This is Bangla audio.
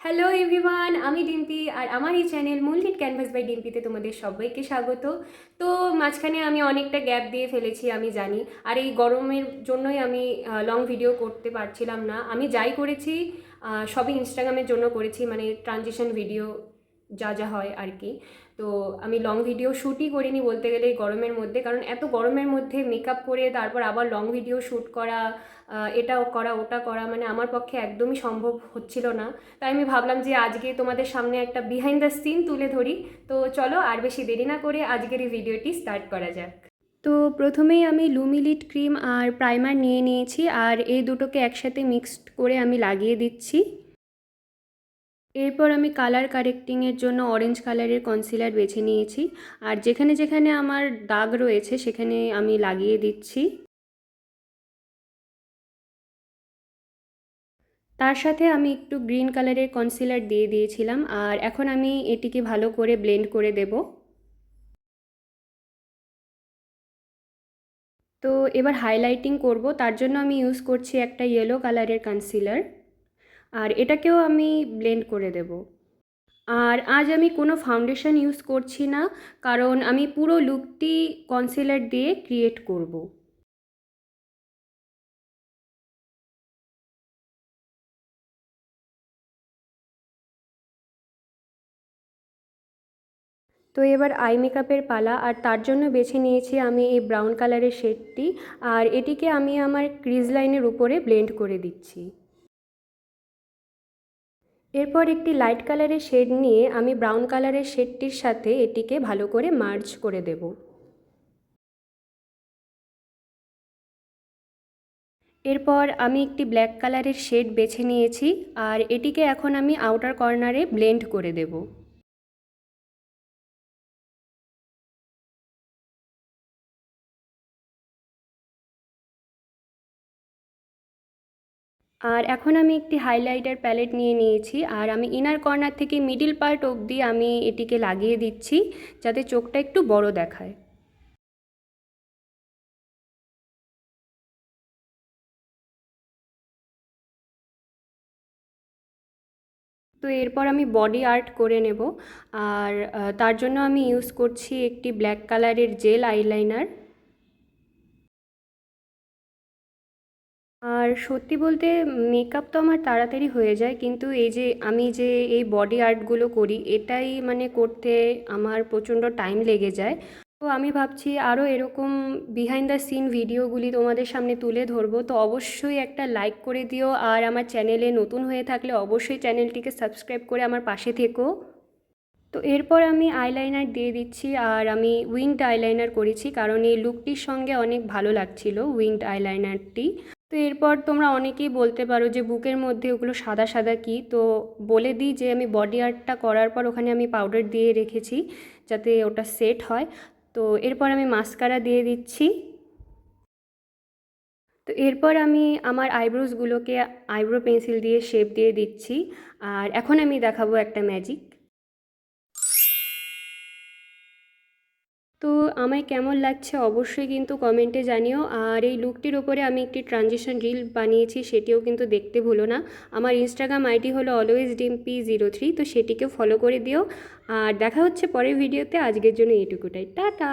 হ্যালো এভরিওয়ান, আমি ডিম্পি আর আমার এই চ্যানেল মুনলিট ক্যানভাস বাই ডিম্পিতে তোমাদের সবাইকে স্বাগত। তো মাঝখানে আমি অনেকটা গ্যাপ দিয়ে ফেলেছি, আমি জানি। আর এই গরমের জন্যই আমি লং ভিডিও করতে পারছিলাম না। আমি যাই করেছি সবই ইনস্টাগ্রামের জন্য করেছি, মানে ট্রানজিশন ভিডিও যা যা হয় আর কি। তো আমি লং ভিডিও শ্যুটই করিনি বলতে গেলে এই গরমের মধ্যে, কারণ এত গরমের মধ্যে মেকআপ করে তারপর আবার লং ভিডিও শ্যুট করা, এটাও করা ওটা করা, মানে আমার পক্ষে একদমই সম্ভব হচ্ছিল না। তাই আমি ভাবলাম যে আজকে তোমাদের সামনে একটা বিহাইন্ড দ্য সিন তুলে ধরি। তো চলো আর বেশি দেরি না করে আজকের এই ভিডিওটি স্টার্ট করা যাক। তো প্রথমেই আমি লুমিলিট ক্রিম আর প্রাইমার নিয়ে নিয়েছি, আর এই দুটোকে একসাথে মিক্সড করে আমি লাগিয়ে দিচ্ছি। এরপর আমি কালার কারেক্টিংয়ের জন্য অরেঞ্জ কালারের কনসিলার বেছে নিয়েছি, আর যেখানে যেখানে আমার দাগ রয়েছে সেখানে আমি লাগিয়ে দিচ্ছি। তার সাথে আমি একটু গ্রিন কালারের কনসিলার দিয়ে দিয়েছিলাম, আর এখন আমি এটিকে ভালো করে ব্লেন্ড করে দেব। তো এবার হাইলাইটিং করব, তার জন্য আমি ইউজ করছি একটা ইয়েলো কালারের কনসিলার, আর এটাকেও আমি ব্লেন্ড করে দেব। আর আজ আমি কোনো ফাউন্ডেশন ইউজ করছি না, কারণ আমি পুরো লুকটি কনসিলার দিয়ে ক্রিয়েট করব। তো এবার আই মেকআপের পালা, আর তার জন্য বেছে নিয়েছি আমি এই ব্রাউন কালারের শেডটি, আর এটিকে আমি আমার ক্রিজ লাইনের উপরে ব্লেন্ড করে দিচ্ছি। এরপর একটি লাইট কালারের শেড নিয়ে আমি ব্রাউন কালারের শেডটির সাথে এটিকে ভালো করে মার্জ করে দেব। এরপর আমি একটি ব্ল্যাক কালারের শেড বেছে নিয়েছি, আর এটিকে এখন আমি আউটার কর্নারে ব্লেন্ড করে দেব। আর এখন আমি একটি হাইলাইটার প্যালেট নিয়ে নিয়েছি, আর আমি ইনার কর্নার থেকে মিডিল পার্ট অবধি আমি এটিকে লাগিয়ে দিচ্ছি, যাতে চোখটা একটু বড় দেখায়। তো এরপর আমি বডি আর্ট করে নেব, আর তার জন্য আমি ইউজ করছি একটি ব্ল্যাক কালারের জেল আইলাইনার। আর সত্যি বলতে মেকআপ তো আমার তাড়াতাড়ি হয়ে যায়, কিন্তু এই যে আমি যে এই বডি আর্টগুলো করি এটাই মানে করতে আমার প্রচণ্ড টাইম লেগে যায়। তো আমি ভাবছি আরও এরকম বিহাইন্ড দ্য সিন ভিডিওগুলি তোমাদের সামনে তুলে ধরবো। তো অবশ্যই একটা লাইক করে দিও, আর আমার চ্যানেলে নতুন হয়ে থাকলে অবশ্যই চ্যানেলটিকে সাবস্ক্রাইব করে আমার পাশে থেকো। তো এরপর আমি আইলাইনার দিয়ে দিচ্ছি, আর আমি উইংড আইলাইনার করেছি কারণ এই লুকটির সঙ্গে অনেক ভালো লাগছিল উইংড আইলাইনারটি। তো এরপর তোমরা অনেকেই বলতে পারো যে বুকের মধ্যে ওগুলো সাদা সাদা কী, তো বলে দিই যে আমি বডি আর্টটা করার পর ওখানে আমি পাউডার দিয়ে রেখেছি যাতে ওটা সেট হয়। তো এরপর আমি মাস্কারা দিয়ে দিচ্ছি। তো এরপর আমি আমার আইব্রোসগুলোকে আইব্রো পেন্সিল দিয়ে শেপ দিয়ে দিচ্ছি, আর এখন আমি দেখাবো একটা ম্যাজিক। তো আমায় কেমন লাগছে অবশ্যই কিন্তু কমেন্টে জানিও, আর এই লুকটির ওপরে আমি একটি ট্রানজিশন রিল বানিয়েছি, সেটিও কিন্তু দেখতে ভুলো না। আমার ইনস্টাগ্রাম আইডি হলো alwaysdimpy03, তো সেটিকেও ফলো করে দিও। আর দেখা হচ্ছে পরের ভিডিওতে, আজকের জন্য এইটুকুটাই, টাটা।